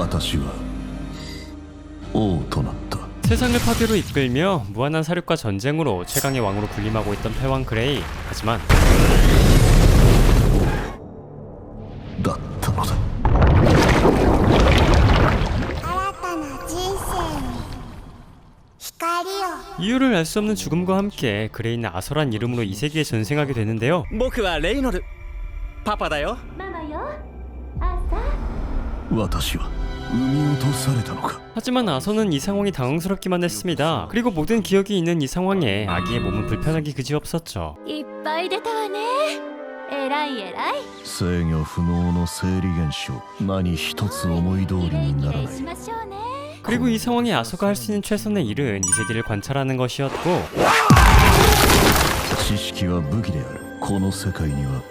私は王となった。 세상을 파괴로 이끌며 무한한 사륙과 전쟁으로 최강의 왕으로 군림하고 있던 패왕 그레이. 하지만 だったのだ。 이유를 알 수 없는 죽음과 함께 그레이는 아서란 이름으로 이 세계에 전생하게 되는데요. 僕はレイノルパパだよ。ママよ、朝。私は産み落とされたのか。 하지만 아서는 이 상황이 당황스럽기만 했습니다. 그리고 모든 기억이 있는 이 상황에 아기의 몸은 불편하기 그지없었죠. いっぱい出たわね。えらいえらい。制御不能の生理現象、何一つ思い通りにならない。しましょうね。 그리고 이 상황에 아서가 할 수 있는 최선의 일은 이 세계를 관찰하는 것이었고, 知識は武器である。この世界には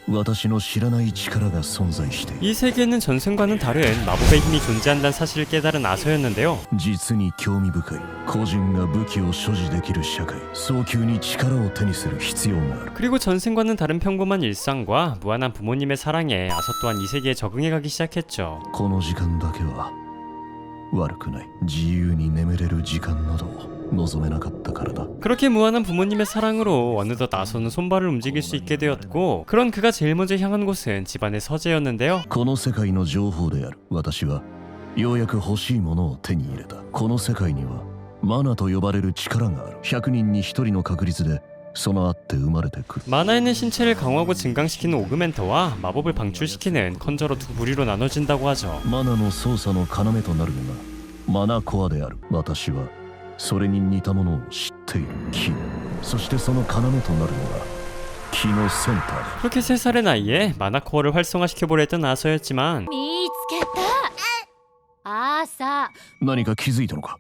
私の知らない力が存在している。 이 세계에는 전생과는 다른 마법의 힘이 존재한다는 사실을 깨달은 아서였는데요. 実に興味深い。個人が武器を所持できる社会、早急に力を手にする必要がある。 그리고 전생과는 다른 평범한 일상과 무한한 부모님의 사랑에 아서 또한 이 세계에 적응해가기 시작했죠. この時間だけは悪くない。自由に眠れる時間などを望めなかったからだ。 그렇게 무한한 부모님의 사랑으로 어느덧 아서는 손발을 움직일 수 있게 되었고, 그런 그가 제일 먼저 향한 곳은 집안의 서재였는데요. この世界の情報である。私はようやく欲しいものを手に入れた。この世界にはマナと呼ばれる力がある。100人に1人の確率で備わって生まれてくる。 만화에 있는 신체를 강화하고 증강시키는 오그멘터와 마법을 방출시키는 컨저로 두 부류로 나눠진다고 하죠. マナの操作の要となるのがマナコアである。私はそれに似たものを知っている。木、そしてその要となるのが木のセンターだ。 그렇게 3살의 나이에 마나코어를 활성화시켜보려 했던 아서였지만 見つけた。朝。何か気づいたのか。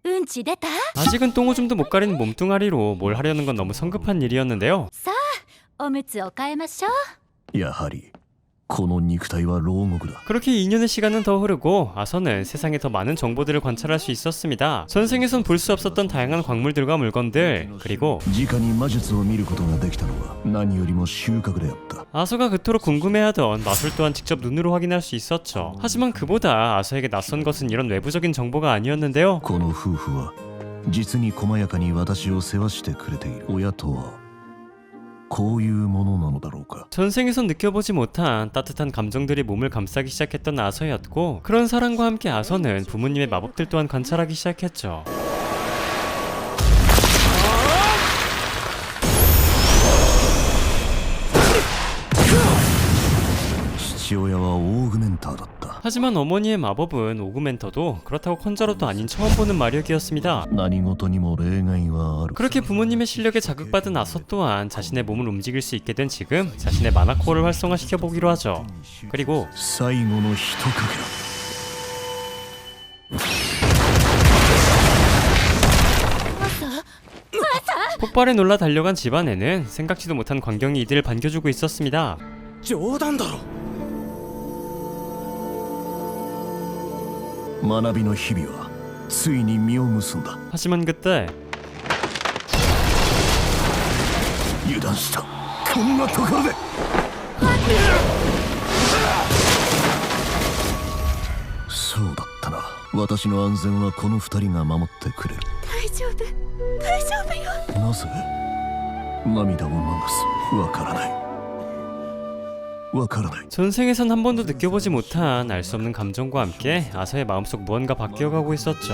うんち出た？ 아직은 똥오줌도 못 가리는 몸뚱아리로 뭘 하려는 건 너무 성급한 일이었는데요. さあ、おむつを変えましょう。やはりこの肉体は牢獄だ。 그렇게 2년의 시간은 더 흐르고 아서는 세상에 더 많은 정보들을 관찰할 수 있었습니다. 전생에선 볼 수 없었던 다양한 광물들과 물건들, 그리고 直に魔術を見ることができたのは何よりも収穫であった。 아서가 그토록 궁금해하던 마술 또한 직접 눈으로 확인할 수 있었죠. 하지만 그보다 아서에게 낯선 것은 이런 외부적인 정보가 아니었는데요. この夫婦は実に細やかに私を世話してくれている。親とはこういうものなのだろうか。 전생에선 느껴보지 못한 따뜻한 감정들이 몸을 감싸기 시작했던 아서였고, 그런 사랑과 함께 아서는 부모님의 마법들 또한 관찰하기 시작했죠. 父親はオーグメンターだった。 하지만 어머니의 마법은 오그멘터도 그렇다고 컨저로도 아닌 처음 보는 마력이었습니다. 何事にも例外はある。 그렇게 부모님의 실력에 자극받은 아서 또한 자신의 몸을 움직일 수 있게 된 지금 자신의 마나코어를 활성화시켜보기로 하죠. 그리고 最後の一かけら。 폭발에 놀라 달려간 집안에는 생각지도 못한 광경이 이들을 반겨주고 있었습니다. 冗談だろ。学びの日々はついに実を結んだ。 하지만 그때 油断した。こんなところで。そうだったな。私の安全はこの二人が守ってくれる。大丈夫、大丈夫よ。なぜ涙を流す。わからない。 전생에선 한 번도 느껴보지 못한 알 수 없는 감정과 함께 아서의 마음속 무언가 바뀌어가고 있었죠.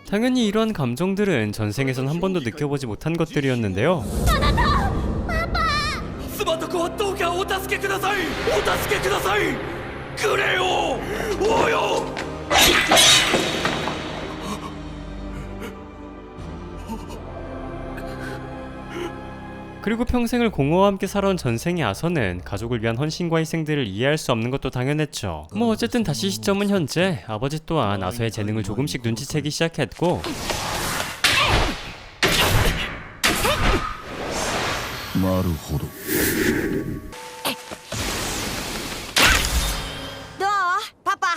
당연히 이러한 감정들은 전생에선 한 번도 느껴보지 못한 것들이었는데요. 妻と子はどうかお助けください。お助けください。くれよ。およ。 그리고 평생을 공허와 함께 살아온 전생의 아서는 가족을 위한 헌신과 희생들을 이해할 수 없는 것도 당연했죠. 뭐 어쨌든 다시 시점은 현재. 아버지 또한 아서의 재능을 조금씩 눈치채기 시작했고, なるほど。どう？パパ。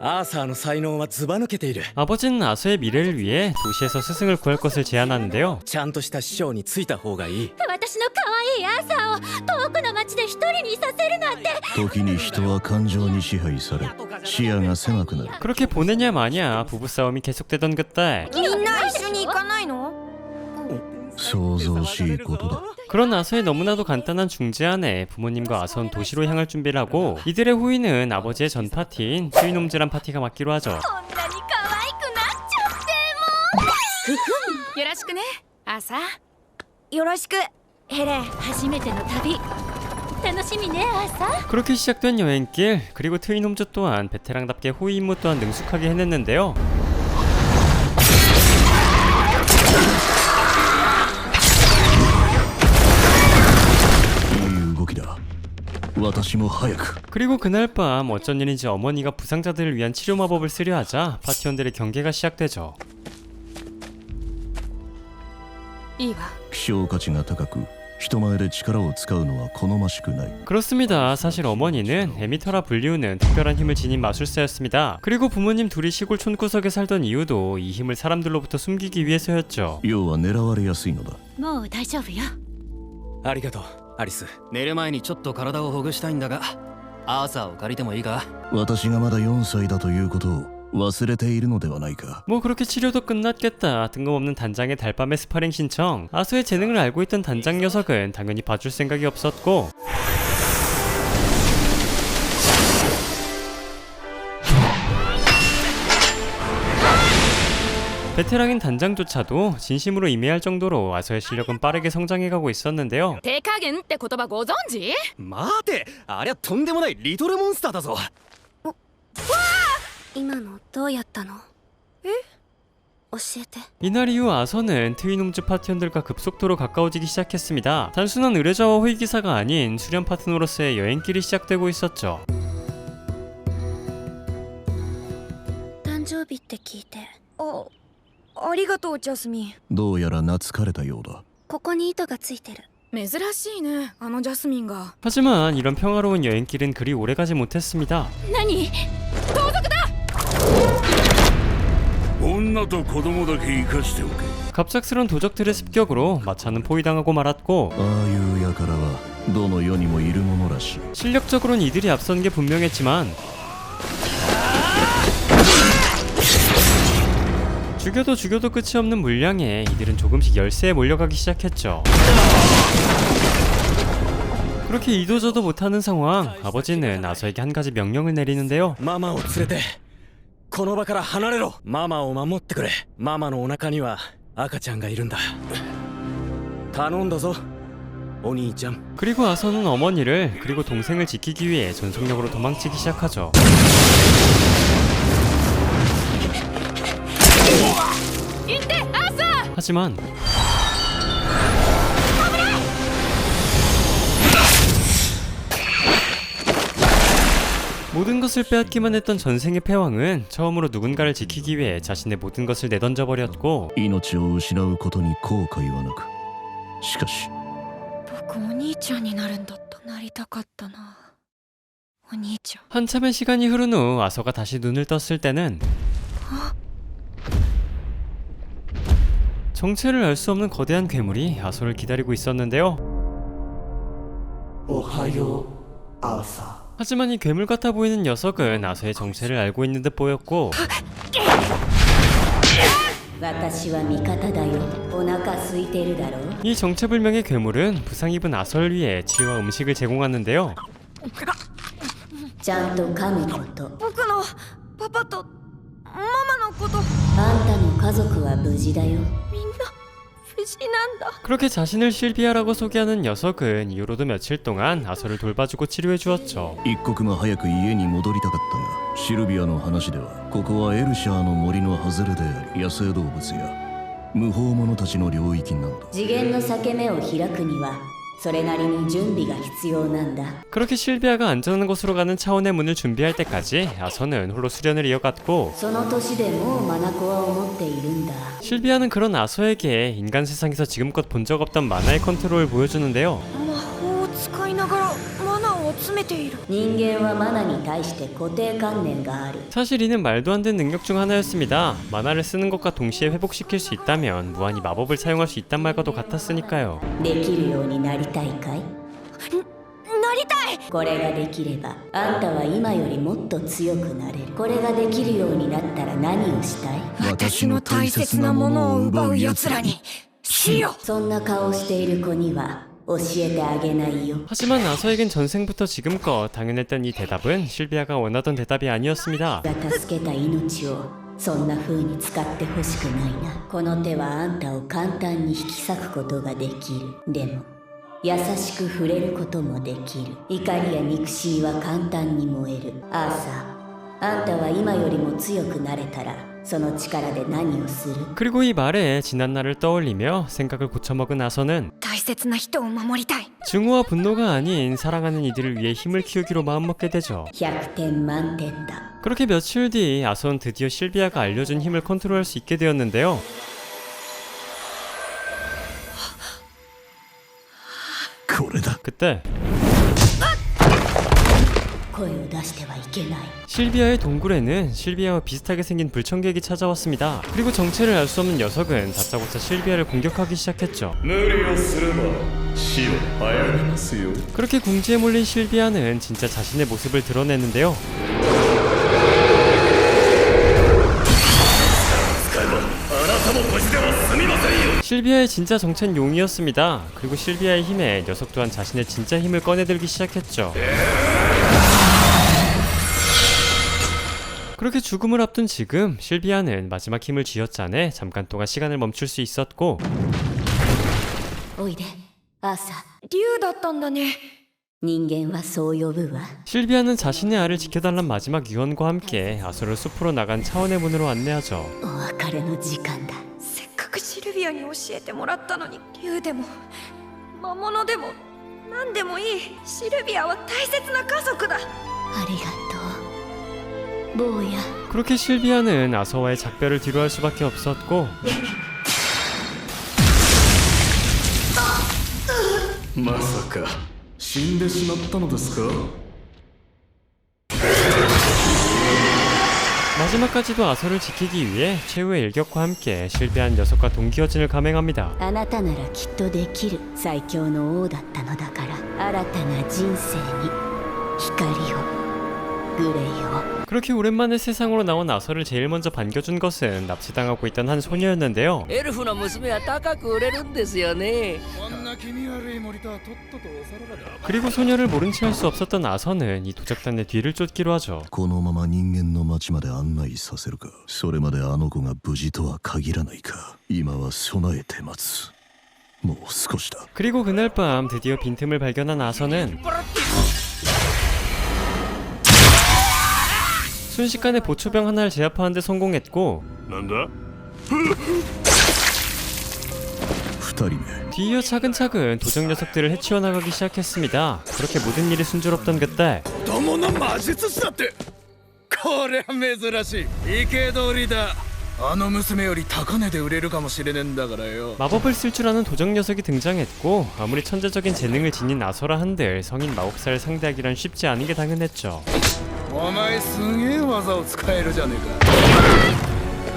アーサーの才能はずば抜けている。 아버지는 아서의 미래를 위해 도시에서 스승을 구할 것을 제안하는데요. ちゃんとした師匠についた方がいい。私の可愛いアーサーを遠くの町で一人にさせるなんて。時に人は感情に支配され視野が狭くなる。 그렇게 보내냐 마냐 부부싸움이 계속되던 그때 みんな一緒に行かないの？想像しいことだ。 그런 아서의 너무나도 간단한 중재 안에 부모님과 아서는 도시로 향할 준비를 하고 이들의 호의는 아버지의 전 파티인 트위놈즈란 파티가 맡기로 하죠. こんなに可愛くなっちゃってよろしくね、朝。よろしく、ヘレン。初めての旅楽しみねアーサー。 그렇게 시작된 여행길 그리고 트위놈즈 또한 베테랑답게 호의 임무 또한 능숙하게 해냈는데요. いい動きだ。私も早く。 그리고 그날 밤 어쩐 일인지 어머니가 부상자들을 위한 치료 마법을 쓰려 하자 파티원들의 경계가 시작되죠. いいわ。希少価値が高く人前で力を使うのは好ましくない。 그렇습니다. 사실 어머니는 에미터라 불리우는 특별한 힘을 지닌 마술사였습니다. 그리고 부모님 둘이 시골 촌구석에 살던 이유도 이 힘을 사람들로부터 숨기기 위해서였죠. 要は狙われやすいのだ。もう大丈夫よ。ありがとうアリス。寝る前にちょっと体をほぐしたいんだが、アーサーを借りてもいいか？私がまだ4歳だということを忘れているのではないか。 뭐 그렇게 치료도 끝났겠다. 뜬금없는 단장의 달밤의 스파링 신청. 아소의 재능을 알고 있던 단장 녀석은 당연히 봐줄 생각이 없었고 베테랑인 단장조차도 진심으로 임해할 정도로 아서의 실력은 빠르게 성장해가고 있었는데요. 手加減って言葉ご存知？待て、ありゃとんでもないリトルモンスターだぞ。今のどうやったの？教えて。 이날 이후 아서는 트위놈즈 파티원들과 급속도로 가까워지기 시작했습니다. 단순한 의뢰자와 호위기사가 아닌 수련 파트너로서의 여행길이 시작되고 있었죠. 誕生日って聞いて、ありがとうジャスミン。どうやら懐かれたようだ。ここに糸がついてる。珍しいね、あのジャスミンが。 하지만 이런 평화로운 여행길은 그리 오래가지 못했습니다. 何？女と子供だけ生かしておけ。 갑작스런 도적들의 습격으로 마차는 포위당하고 말았고 ああいう輩はどの世にもいるものらしい。 실력적으로는 이들이 앞선 게 분명했지만 죽여도 끝이 없는 물량에 이들은 조금씩 열세에 몰려가기 시작했죠. 그렇게 이도저도 못하는 상황, 아버지는 아서에게 한 가지 명령을 내리는데요. ママを連れてこの場から離れろ。ママを守ってくれ。ママのお腹には赤ちゃんがいるんだ。頼んだぞお兄ちゃん。 그리고 아서는 어머니를 그리고 동생을 지키기 위해 전속력으로 도망치기 시작하죠. 하지만 모든 것을 빼앗기만 했던 전생의 패왕은 처음으로 누군가를 지키기 위해 자신의 모든 것을 내던져버렸고 命を失うことに後悔はなく、しかし僕お兄ちゃんになるんだった。なりたかったな、お兄ちゃん。 한참의 시간이 흐른 후 아서가 다시 눈을 떴을 때는 정체를 알 수 없는 거대한 괴물이 아서를 기다리고 있었는데요. 하지만 이 괴물 같아 보이는 녀석은 아서의 정체를 알고 있는 듯 보였고 私は味方だよ。お腹空いてるだろう。 이 정체불명의 괴물은 부상 입은 아서를 위해 치료와 음식을 제공하는데요. ちゃんと噛むこと。僕のパパとママのこと。あんたの家族は無事だよ。みんな無事なんだ。 그렇게 자신을 실비아라고 소개하는 녀석은 이후로도 며칠 동안 아서를 돌봐주고 치료해 주었죠. 一刻も早く家に戻りたかったが、シルビアの話ではここはエルシャーの森の外れであり、野生動物や無法者たちの領域なのだ。次元の裂け目を開くにはそれなりに準備が必要なんだ。 그렇게 실비아가 안전한 곳으로 가는 차원의 문을 준비할 때까지 아서는 홀로 수련을 이어갔고 その年でもうマナコアを持っているんだ。 실비아는 그런 아서에게 인간 세상에서 지금껏 본 적 없던 만화의 컨트롤을 보여주는데요. 魔法を使いながらマナーを集めている。人間はマナに対して固定観念がある。 사실 이는 말도 안 되는 능력 중 하나였습니다. 만화를 쓰는 것과 동시에 회복시킬 수 있다면 무한히 마법을 사용할 수 있단 말과도 같았으니까요. できるようになりたいかい？なりたい。これができればあんたは今よりもっと強くなれる。これができるようになったら何をしたい？私の大切なものを奪う奴らに死よ。そんな顔をしている子には教えてあげないよ。 하지만 아서에겐 전생부터 지금껏 당연했던 이 대답은 실비아가 원하던 대답이 아니었습니다. が助けた命をそんな風に使ってほしくないな。この手はあんたを簡単に引き裂くことができる。でも優しく触れることもできる。怒りや憎しみは簡単に燃える。アーサー、あんたは今よりも強くなれたらその力で何をする？ 그리고 이 말에 지난 날을 떠올리며 생각을 고쳐먹은 아서는 大切な人を守りたい。 증오와 분노가 아닌 사랑하는 이들을 위해 힘을 키우기로 마음먹게 되죠. 100点満点だ。 그렇게 며칠 뒤 아서는 드디어 실비아가 알려준 힘을 컨트롤할 수 있게 되었는데요. 그때 声を出してはいけない。 실비아의 동굴에는 실비아와 비슷하게 생긴 불청객이 찾아왔습니다. 그리고 정체를 알 수 없는 녀석은 다짜고짜 실비아를 공격하기 시작했죠. 그렇게 궁지에 몰린 실비아는 진짜 자신의 모습을 드러내는데요. 실비아의 진짜 정체는 용이었습니다. 그리고 실비아의 힘에 녀석 또한 자신의 진짜 힘을 꺼내들기 시작했죠. 그렇게 죽음을 앞둔 지금 실비아는 마지막 힘을 쥐어짜내 잠깐 동안 시간을 멈출 수 있었고 おいで、アーサー。竜だったんだね。人間はそう呼ぶわ。 실비아는 자신의 알을 지켜달란 마지막 유언과 함께 아서를 숲으로 나간 차원의 문으로 안내하죠. お別れの時間だ。せっかくシルビアに教えてもらったのに、竜でも魔物でも何でもいい。シルビアは大切な家族だ。ありがとう、坊や。 그렇게 실비아는 아서와의 작별을 뒤로할 수밖에 없었고 まさか死んでしまったのですか？ 마지막까지도 아서를 지키기 위해 최후의 일격과 함께 실비아는 녀석과 동기어진을 감행합니다. あなたならきっとできる。最強の王だったのだから新たな人生に光を。 グレイを。 그렇게 오랜만에 세상으로 나온 아서를 제일 먼저 반겨준 것은 납치당하고 있던 한 소녀였는데요. エルフの娘は高く売れるんですよね。 그리고 소녀를 모른 채 할 수 없었던 아서는 이 도적단의 뒤를 쫓기로 하죠. このまま人間の町まで案内させるか。それまであの子が無事とは限らないか。今は備えて待つ。もう少しだ。 그리고 그날 밤 드디어 빈틈을 발견한 아서는 순식간에 보초병 하나를 제압하는 데 성공했고 二人目。 뒤이어 차근차근 도적 녀석들을 해치워 나가기 시작했습니다. 그렇게 모든 일이 순조롭던 그때 子供の魔術師だって。これは珍しい。生け捕りだ。あの娘より高値で売れるかもしれねえんだからよ。 마법을 쓸 줄 아는 도적 녀석이 등장했고 아무리 천재적인 재능을 지닌 아서라 한들 성인 마법사를 상대하기란 쉽지 않은 게 당연했죠. お前すげえ技を使えるじゃねえ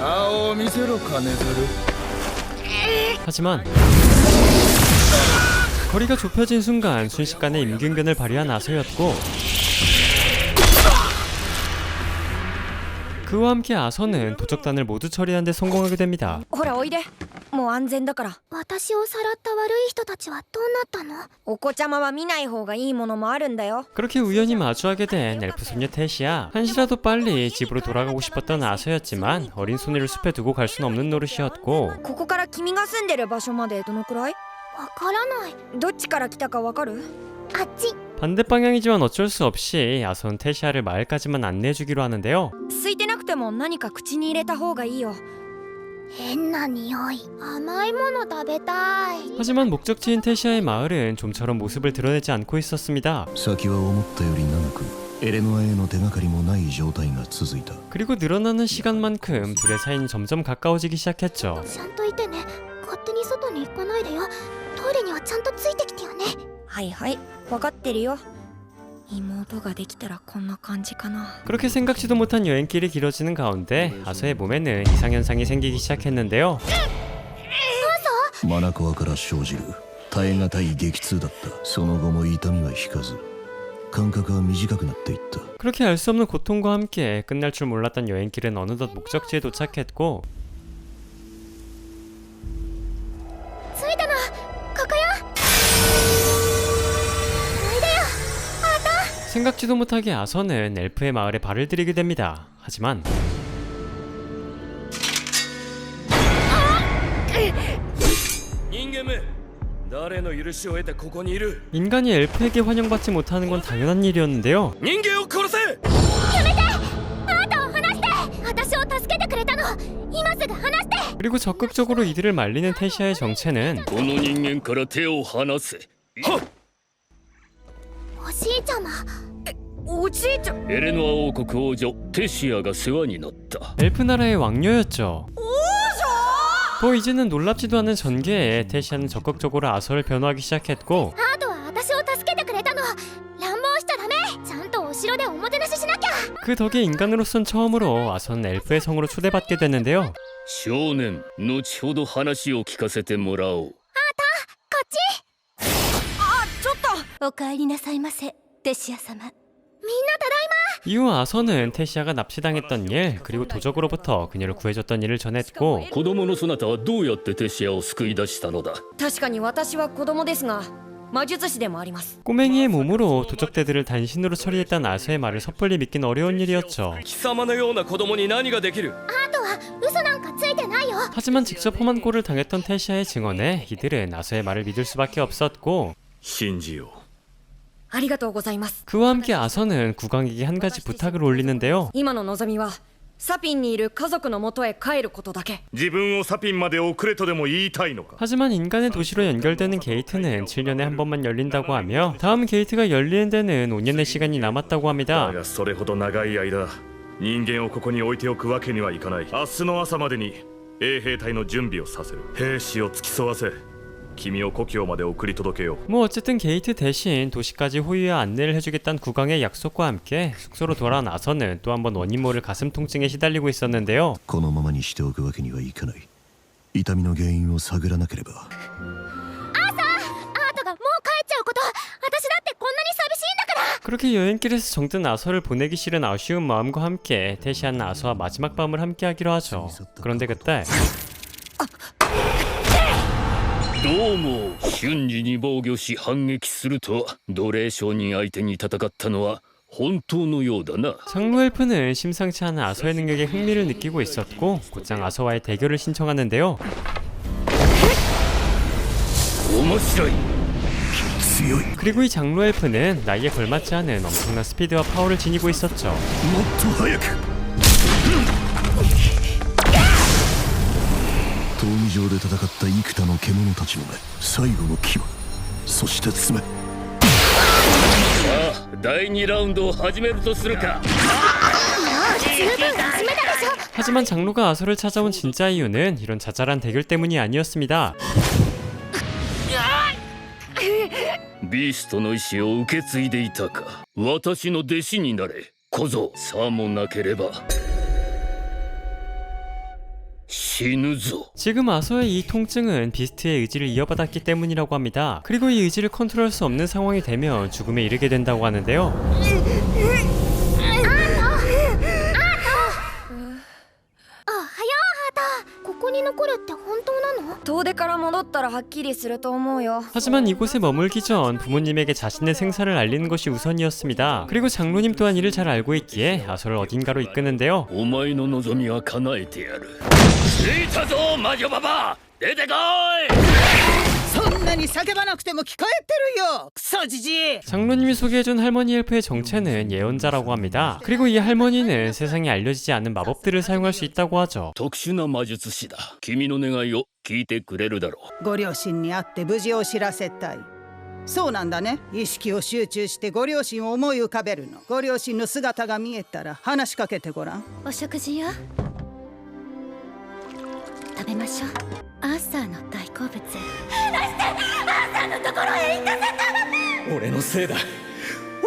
か。顔を見せろ金づる。 하지만 거리가 좁혀진 순간 순식간에 임균견을 발휘한 아서였고 그와 함께 아서는 도적단을 모두 처리하는 데 성공하게 됩니다. ほらおいで。もう安全だから。私をさらった悪い人たちはどうなったの？お子ちゃまは見ない方がいいものもあるんだよ。 그렇게 우연히 마주하게 된 엘프 소녀 테시아. 한시라도 빨리 집으로 돌아가고 싶었던 아서였지만 어린 소녀를 숲에 두고 갈 수는 없는 노릇이었고 ここから君が住んでる場所までどのくらい？わからない。どっちから来たかわかる？あっち。 반대 방향이지만 어쩔 수 없이 아서는 테시아를 마을까지만 안내해주기로 하는데요. 空いてなくても何か口に入れた方がいいよ。変な匂い。甘いもの食べたい。 하지만 목적지인 테시아의 마을은 좀처럼 모습을 드러내지 않고 있었습니다. 先は思ったより長くエレノアへの手がかりもない状態が続いた。 그리고 늘어나는 시간만큼 둘의 사이는 점점 가까워지기 시작했죠. ちゃんといてね。勝手に外に行かないでよ。トイレにはちゃんとついてきてよね。はいはい、分かってるよ。妹ができたらこんな感じかな。 그렇게 생각지도 못한 여행길이 길어지는 가운데 아서의 몸에는 이상현상이 생기기 시작했는데요. マナコアから生じる耐え難い激痛だった。その後も痛みは引かず間隔は短くなっていった。 그렇게 알 수 없는 고통과 함께 끝날 줄 몰랐던 여행길은 어느덧 목적지에 도착했고 着いたのここよ。 생각지도 못하게 아서는 엘프의 마을에 발을 들이게 됩니다. 하지만 人間め誰の許しを得てここにいる。 인간이 엘프에게 환영받지 못하는 건 당연한 일이었는데요. 人間を殺せ。やめて。アートを離して。私を助けてくれたの。今すぐ離して。 그리고 적극적으로 이들을 말리는 테시아의 정체는 この人間から手を離せ。はっ。おじいちゃま。おじいちゃん。 エレノア王国王女テシアが世話になった。 엘프 나라의 왕녀였죠. 뭐 이제는 놀랍지도 않은 전개에 테시아는 적극적으로 아서를 변호하기 시작했고 アートは私を助けてくれたの。乱暴しちゃダメ。ちゃんとお城でおもてなししなきゃ。 그 덕에 인간으로선 처음으로 아서는 엘프의 성으로 초대받게 됐는데요. 少年、後ほど話を聞かせてもらおう。こっち。あ、ちょっと。お帰りなさいませテシア様。みんなただいま。 이후 아서는 테시아가 납치당했던 일 그리고 도적으로부터 그녀를 구해줬던 일을 전했고 子供のそなたはどうやってテシアを救い出したのだ。確かに私は子供ですが魔術師でもあります。 꼬맹이의 몸으로 도적대들을 단신으로 처리했다는 아서의 말을 섣불리 믿긴 어려운 일이었죠. 貴様のような子供に何ができる。アートは嘘なんかついてないよ。 하지만 직접 험한 꼴을 당했던 테시아의 증언에 이들은 아서의 말을 믿을 수밖에 없었고 信じよう。ありがとうございます。 그와 함께 아서는 국왕에게 한 가지 부탁을 올리는데요. 今の望みはサピンにいる家族の元へ帰ることだけ。自分をサピンまで送れとでも言いたいのか。 하지만 인간의 도시로 연결되는 게이트는 7년에 한 번만 열린다고 하며 다음 게이트가 열리는 데는 5년의 시간이 남았다고 だ 합니다. がそれほど長い間人間をここに置いておくわけにはいかない。明日の朝までに衛兵隊の準備をさせる。兵士を付き添わせ君を故郷まで送り届けよう。 뭐 어쨌든 게이트 대신 도시까지 호위와 안내를 해주겠다는 국왕의 약속과 함께 숙소로 돌아온 아서는 또 한 번 원인 모를 가슴 통증에 시달리고 있었는데요. このままにしておくわけにはいかない。痛みの原因を探らなければ。アートがもう帰っちゃうこと。私だってこんなに寂しいんだから。 그렇게 여행길에서 정든 아서를 보내기 싫은 아쉬운 마음과 함께 테시아는 아서와 마지막 밤을 함께 하기로 하죠. 그런데 그때 どうも瞬時に防御し反撃すると奴隷商人相手に戦ったのは本当のようだな。 장로 엘프는 심상치 않은 아서의 능력에 흥미를 느끼고 있었고 곧장 아서와의 대결을 신청하는데요. 面白い。 그리고 이 장로 엘프는 나이에 걸맞지 않은 엄청난 스피드와 파워를 지니고 있었죠. もっと早く。闘技場で戦った幾多の獣たちの目、最後の牙、そして爪。さあ第2ラウンドを始めるとするか。 하지만 장로가 아서를 찾아온 진짜 이유는 이런 자잘한 대결 때문이 아니었습니다. ビーストの意志を受け継いでいたか。私の弟子になれ小僧。さもなければ死ぬぞ。 지금 아서의 이 통증은 비스트의 의지를 이어받았기 때문이라고 합니다. 그리고 이 의지를 컨트롤할 수 없는 상황이 되면 죽음에 이르게 된다고 하는데요. ここに残るって本当なの？遠出から戻ったらはっきりすると思うよ。 하지만 이곳에 머물기 전 부모님에게 자신의 생사를 알리는 것이 우선이었습니다. 그리고 장로님 또한 이를 잘 알고 있기에 아서를 어딘가로 이끄는데요. お前の望みは叶えてやる。着いたぞ魔女ババア、出てこい。そんなに叫ばなくても聞こえてるよクソじじい。 장로님이 소개해준 할머니 엘프의 정체는 예언자라고 합니다. 그리고 이 할머니는 세상에 알려지지 않은 마법들을 사용할 수 있다고 하죠. 特殊な魔術師だ。君の願いを聞いてくれるだろう。ご両親に会って無事を知らせたい。そうなんだね。意識を集中してご両親を思い浮かべるの。ご両親の姿が見えたら話しかけてごらん。お食事よ。食べましょう。アーサーの大好物。俺のせいだ。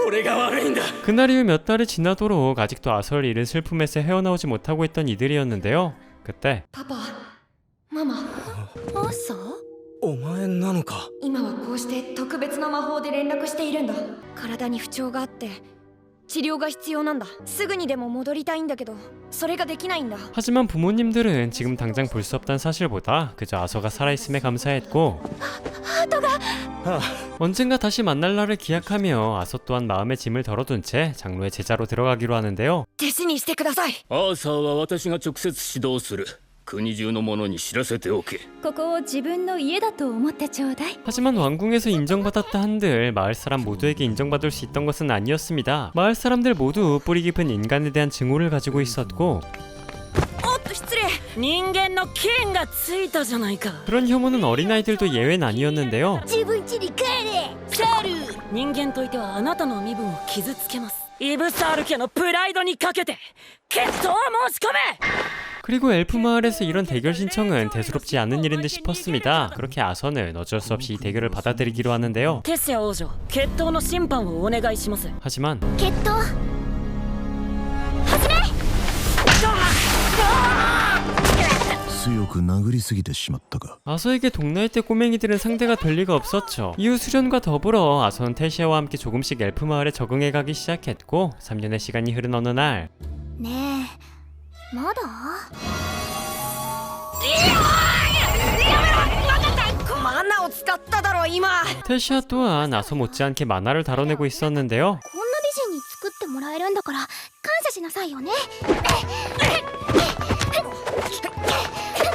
俺が悪いんだ。 그날 이후 몇 달이 지나도록 아직도 아서를 잃은 슬픔에서 헤어나오지 못하고 있던 이들이었는데요. 그때 パパママ朝お前なのか。今はこうして特別な魔法で連絡しているんだ。体に不調があって治療が必要なんだ。すぐにでも戻りたいんだけどそれができないんだ。 하지만 부모님들은 지금 당장 볼 수 없다는 사실보다 그저 아서가 살아있음에 감사했고 언젠가 다시 만날 날을 기약하며 아서 또한 마음의 짐을 덜어둔 채 장로의 제자로 들어가기로 하는데요. 弟子にしてください。アーサーは私が直接指導する。国中の者に知らせておけ。ここを自分の家だと思ってちょうだい。 하지만 왕궁에서 인정받았다 한들 마을 사람 모두에게 인정받을 수 있던 것은 아니었습니다. 마을 사람들 모두 뿌리 깊은 인간에 대한 증오를 가지고 있었고 おっと失礼。人間の剣がついたじゃないか。 그런 혐오는 어린아이들도 예외는 아니었는데요. 自分家に帰れサル。人間といてはあなたの身分を傷つけます。イブサール家のプライドにかけて決闘を申し込め。 그리고 엘프 마을에서 이런 대결 신청은 대수롭지 않은 일인 듯 싶었습니다. 그렇게 아서는 어쩔 수 없이 이 대결을 받아들이기로 하는데요. テシア王女、決闘の審判をお願いします。 하지만 決闘強く殴りすぎてしまったか。 아서에게 동나이 때 꼬맹이들은 상대가 될 리가 없었죠. 이후 수련과 더불어 아서는 테시아와 함께 조금씩 엘프 마을에 적응해가기 시작했고 3년의 시간이 흐른 어느 날 ねえまだマナを使っただろ今。 테시아 또한 아서 못지않게 만화를 다뤄내고 있었는데요. こんな美人に作ってもらえるんだから感謝しなさいよね。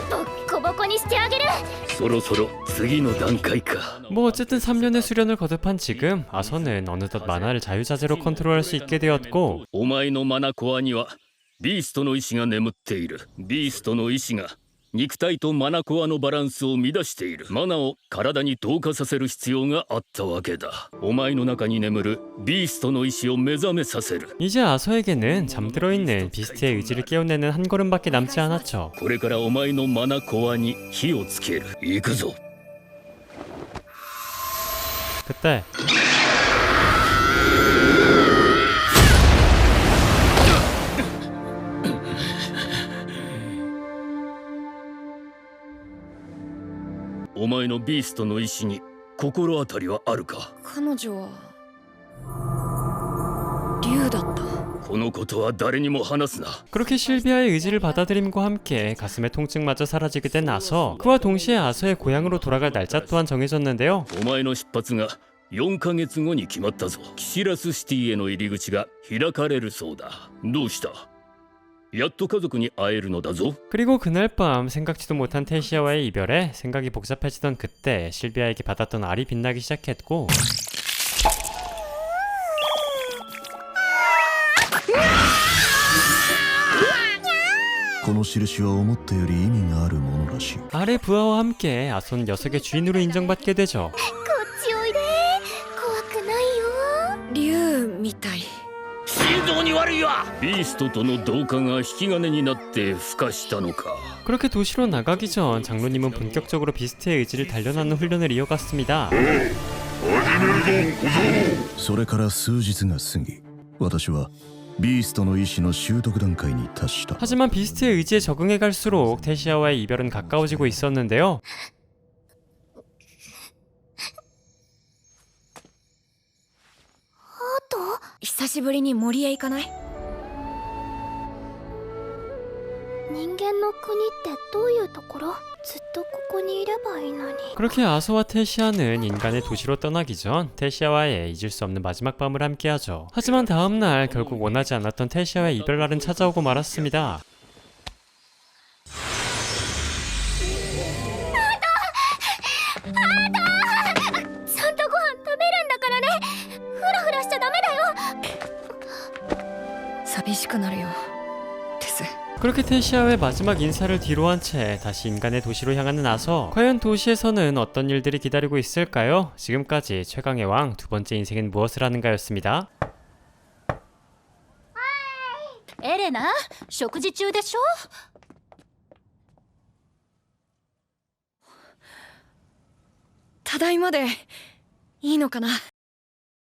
ボッコボコにしてあげる。そろそろ次の段階か。 뭐 어쨌든 3년의 수련을 거듭한 지금 아서는 어느덧 만화를 자유자재로 컨트롤할 수 있게 되었고 お前のマナコアにはビーストの意志が眠っている。ビーストの意志が肉体とマナコアのバランスを乱している。マナを体に同化させる必要があったわけだ。お前の中に眠るビーストの意志を目覚めさせる。 이제 아서에게는 잠들어 있는 비스트의 의지를 깨어내는 한 걸음밖에 남지 않았죠. これからお前のマナコアに火をつける。行くぞ。 그때 お前のビーストの意志に心当たりはあるか。彼女は竜だった。このことは誰にも話すな。 그렇게 실비아의 의지를 받아들임과 함께 가슴의 통증마저 사라지게 된 아서 그와 동시에 아서의 고향으로 돌아갈 날짜 또한 정해졌는데요. お前の出発が4ヶ月後に決まったぞ。キシラスシティへの入り口が開かれるそうだ。どうした？やっと家族に会えるのだぞ。 그리고 그날 밤 생각지도 못한 테시아와의 이별에 생각이 복잡해지던 그때 실비아에게 받았던 알이 빛나기 시작했고 この印は思ったより意味があるものらしい。 알의 부하와 함께 아소는 녀석의 주인으로 인정받게 되죠. こっちおいで怖くないよ。竜みたい。心臓に悪いわ。ビーストとの同化が引き金になって孵化したのか。 그렇게 도시로 나가기 전 장로님은 본격적으로 비스트의 의지를 단련하는 훈련을 이어갔습니다. それから数日が過ぎ、私はビーストの意志の習得段階に達した。 하지만 비스트의 의지에 적응해 갈수록 테시아와의 이별은 가까워지고 있었는데요. 久しぶりに森へ行かない？人間の国ってどういうところ？ずっとここにいればいいのに。 그렇게 아소와 테시아는 인간의 도시로 떠나기 전 테시아와의 잊을 수 없는 마지막 밤을 함께하죠. 하지만 다음날 결국 원하지 않았던 테시아와의 이별날은 찾아오고 말았습니다. ちゃんとご飯食べるんだからね。フラフラしちゃダメだよ。寂しくなるよ。です。 그렇게 테시아와의 마지막 인사를 뒤로한 채 다시 인간의 도시로 향하는 아서 과연 도시에서는 어떤 일들이 기다리고 있을까요? 지금까지 최강의 왕 두 번째 인생은 무엇을 하는가였습니다. エレナ、食事中でしょ。ただいまでいいのかな？